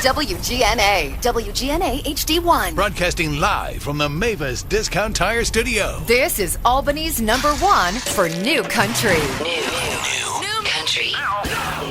WGNA, WGNA HD1. Broadcasting live from the Mavis Discount Tire Studio. This is Albany's #1 for new country. New country.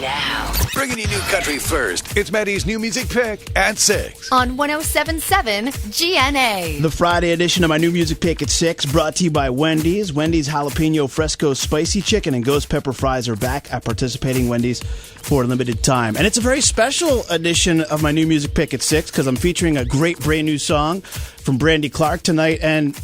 Now. Bringing you new country first. It's Matty's new music pick at 6. On 107.7 GNA. The Friday edition of my new music pick at 6, brought to you by Wendy's. Wendy's Jalapeno Fresco Spicy Chicken and Ghost Pepper Fries are back at participating Wendy's for a limited time. And it's a very special edition of my new music pick at 6 because I'm featuring a great brand new song from Brandy Clark tonight. And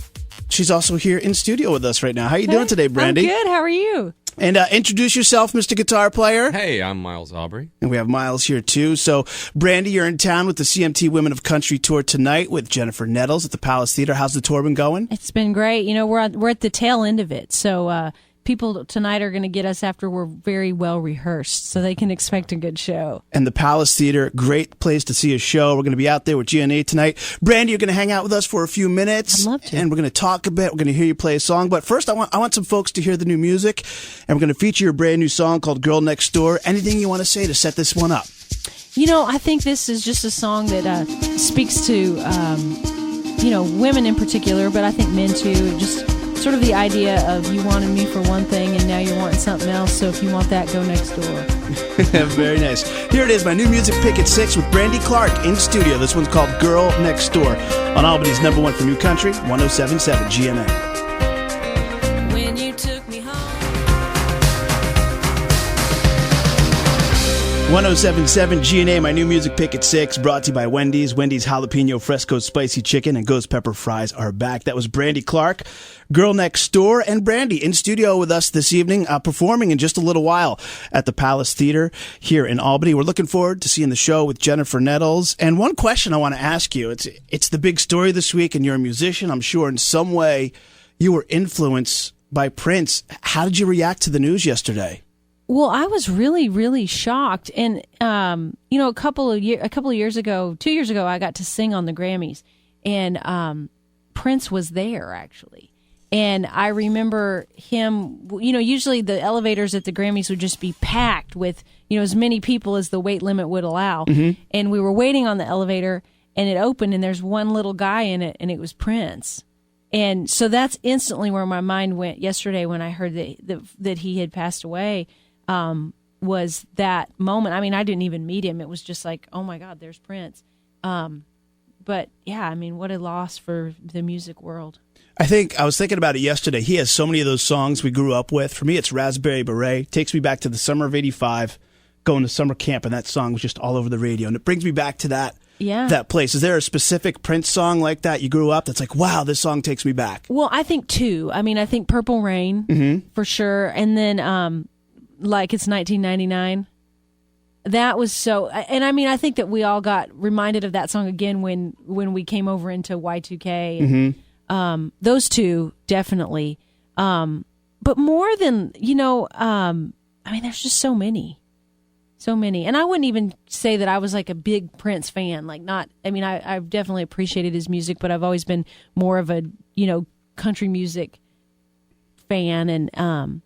she's also here in studio with us right now. How you doing today, Brandy? I'm good. How are you? And introduce yourself, Mr. Guitar Player. Hey, I'm Miles Aubrey. And we have Miles here, too. So, Brandy, you're in town with the CMT Women of Country Tour tonight with Jennifer Nettles at the Palace Theater. How's the tour been going? It's been great. You know, we're at the tail end of it. So, people tonight are going to get us after we're very well rehearsed, so they can expect a good show. And the Palace Theater, great place to see a show. We're going to be out there with GNA tonight. Brandy, you're going to hang out with us for a few minutes. I'd love to. And we're going to talk a bit. We're going to hear you play a song. But first, I want some folks to hear the new music. And we're going to feature your brand new song called Girl Next Door. Anything you want to say to set this one up? You know, I think this is just a song that speaks to, women in particular, but I think men too. Just sort of the idea of you wanted me for one thing and now you're wanting something else, so if you want that, go next door. Very nice. Here it is, my new music pick at 6 with Brandy Clark in studio. This one's called Girl Next Door on Albany's #1 for new country, 107.7 GNA. When you took me home. 107.7 GNA, my new music pick at 6, brought to you by Wendy's. Wendy's Jalapeno Fresco Spicy Chicken and Ghost Pepper Fries are back. That was Brandy Clark, Girl Next Door, and Brandy in studio with us this evening, performing in just a little while at the Palace Theater here in Albany. We're looking forward to seeing the show with Jennifer Nettles. And one question I want to ask you, it's the big story this week, and you're a musician. I'm sure in some way you were influenced by Prince. How did you react to the news yesterday? Well, I was really, really shocked. And, a couple of years ago, 2 years ago, I got to sing on the Grammys. And Prince was there, actually. And I remember him, usually the elevators at the Grammys would just be packed with, as many people as the weight limit would allow. Mm-hmm. And we were waiting on the elevator, and it opened, and there's one little guy in it, and it was Prince. And so that's instantly where my mind went yesterday when I heard that he had passed away. Was that moment. I mean, I didn't even meet him. It was just like, oh my God, there's Prince. But yeah, I mean, what a loss for the music world. I was thinking about it yesterday. He has so many of those songs we grew up with. For me, it's Raspberry Beret. Takes me back to the summer of '85, going to summer camp, and that song was just all over the radio. And it brings me back to that place. Is there a specific Prince song like that you grew up that's like, wow, this song takes me back? Well, I think two. I mean, I think Purple Rain for sure. And then, like It's 1999. That was so, and I mean, I think that we all got reminded of that song again when we came over into Y2K. And, those two definitely, but more than I mean, there's just so many, and I wouldn't even say that I was like a big Prince fan. Like, not, I mean, I've definitely appreciated his music, but I've always been more of a country music fan, and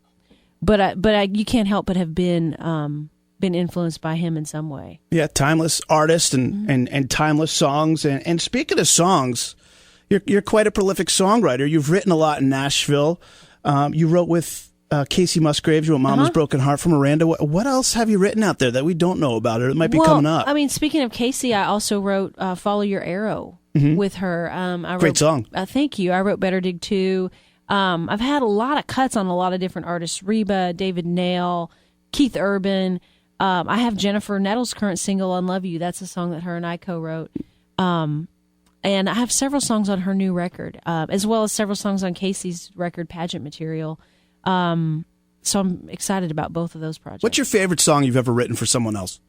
But you can't help but have been influenced by him in some way. Yeah, timeless artist and timeless songs. And speaking of songs, you're quite a prolific songwriter. You've written a lot in Nashville. You wrote with Casey Musgraves. You wrote Mama's Broken Heart for Miranda. What else have you written out there that we don't know about, or it might be coming up? I mean, speaking of Casey, I also wrote Follow Your Arrow with her. Great song. Thank you. I wrote Better Dig 2. I've had a lot of cuts on a lot of different artists. Reba, David Nail, Keith Urban. I have Jennifer Nettles' current single, Unlove You. That's a song that her and I co-wrote. And I have several songs on her new record, as well as several songs on Casey's record, Pageant Material. So I'm excited about both of those projects. What's your favorite song you've ever written for someone else?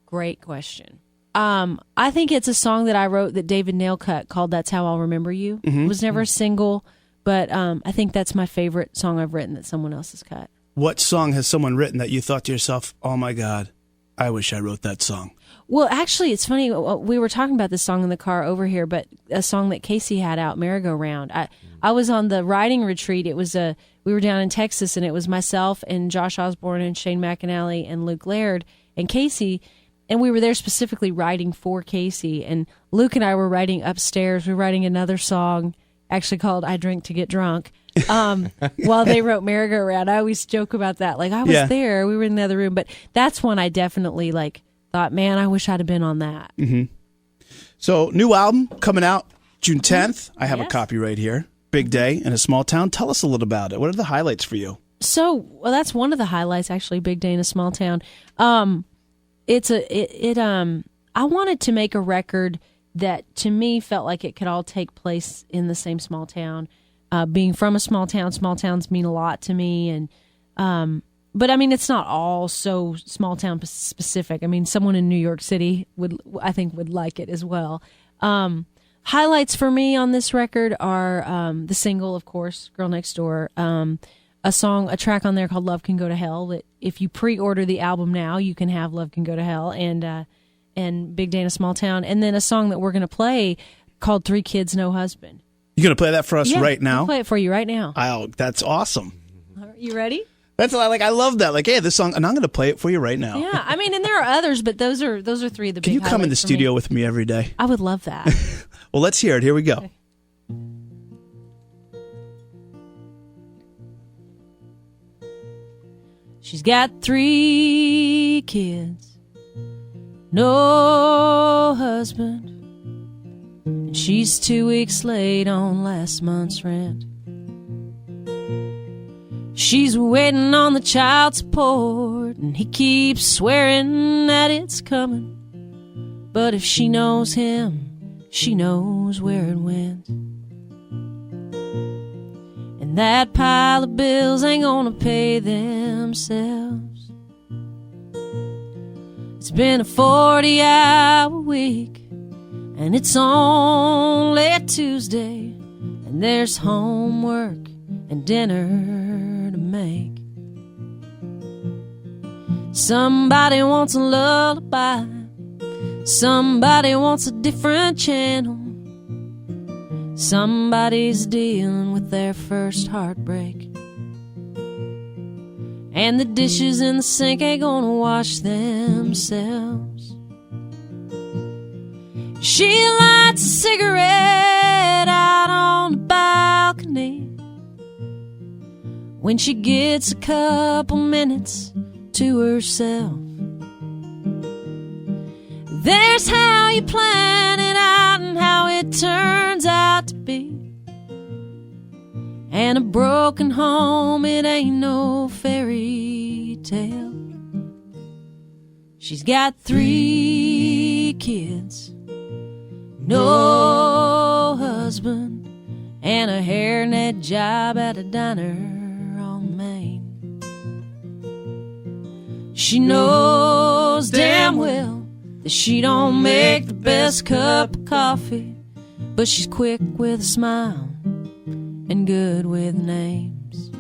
Great question. I think it's a song that I wrote that David Nail cut called That's How I'll Remember You. It was never a single. But I think that's my favorite song I've written that someone else has cut. What song has someone written that you thought to yourself, oh my God, I wish I wrote that song? Well, actually, it's funny. We were talking about this song in the car over here, but a song that Casey had out, Merry Go Round. I was on the writing retreat. It was we were down in Texas, and it was myself and Josh Osborne and Shane McAnally and Luke Laird and Casey. and we were there specifically writing for Casey. And Luke and I were writing upstairs. We were writing another song, actually called "I Drink to Get Drunk," while they wrote "Merry-Go-Round." I always joke about that. Like, I was there. We were in the other room. But that's when I definitely thought, man, I wish I'd have been on that. Mm-hmm. So, new album coming out June 10th. I have a copy right here. Big day in a small town. Tell us a little about it. What are the highlights for you? So, that's one of the highlights, actually. Big day in a small town. I wanted to make a record that, to me, felt like it could all take place in the same small town. Being from a small towns mean a lot to me, and but I mean, it's not all so small town specific. I mean, someone in New York City would like it as well. Highlights for me on this record are the single, of course, "Girl Next Door." A track on there called "Love Can Go to Hell." That if you pre-order the album now, you can have "Love Can Go to Hell" and "Big Day in a Small Town," and then a song that we're going to play called "3 Kids, No Husband." You going to play that for us right now? I'll play it for you right now. That's awesome. You ready? That's I love that. Hey, this song, and I'm going to play it for you right now. Yeah, I mean, and there are others, but those are 3 of the big highlights. Can you come in the studio with me every day? I would love that. Well, let's hear it. Here we go. Okay. She's got 3 kids, no husband, and she's 2 weeks late on last month's rent. She's waiting on the child support, and he keeps swearing that it's coming. But if she knows him, she knows where it went. And that pile of bills ain't gonna pay themselves. It's been a 40-hour week, and it's only Tuesday, and there's homework and dinner to make. Somebody wants a lullaby, somebody wants a different channel, somebody's dealing with their first heartbreak, and the dishes in the sink ain't gonna wash themselves. She lights a cigarette out on the balcony when she gets a couple minutes to herself. There's how you plan it out and how it turns out to be. And a broken home, it ain't no fairy tale. She's got 3 kids, no husband, and a hairnet job at a diner on Main. She knows damn well that she don't make the best cup of coffee, but she's quick with a smile and good with names.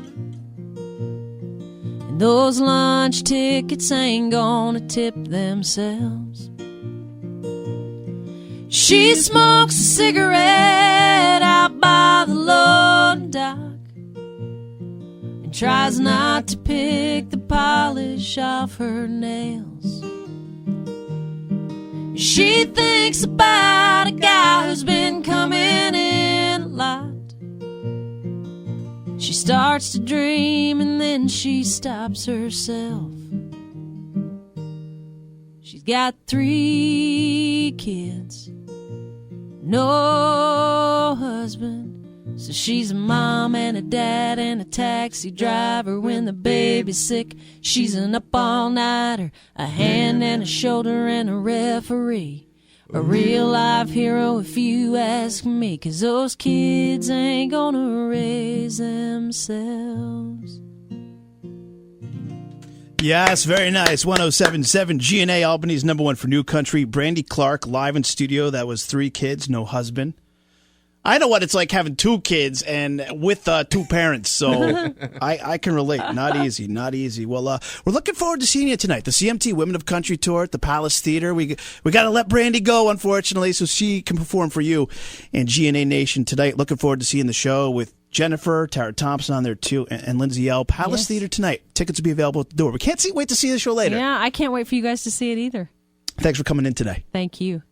And those lunch tickets ain't gonna tip themselves. She smokes a cigarette out by the loading dock and tries not to pick the polish off her nails. She thinks about a guy who's been coming in a lot. She starts to dream and then she stops herself. She's got 3 kids, no husband, so she's a mom and a dad and a taxi driver. When the baby's sick, she's an up-all-nighter, a hand and a shoulder and a referee. A real-life hero if you ask me, 'cause those kids ain't gonna raise themselves. Yes, very nice. 107.7 GNA, Albany's #1 for new country. Brandy Clark live in studio. That was 3 kids, no husband. I know what it's like having 2 kids and with 2 parents, so I can relate. Not easy, not easy. Well, we're looking forward to seeing you tonight. The CMT Women of Country Tour at the Palace Theater. We got to let Brandy go, unfortunately, so she can perform for you in GNA Nation tonight. Looking forward to seeing the show with Jennifer, Tara Thompson on there too, and Lindsay L. Palace Theater tonight. Tickets will be available at the door. We can't wait to see the show later. Yeah, I can't wait for you guys to see it either. Thanks for coming in today. Thank you.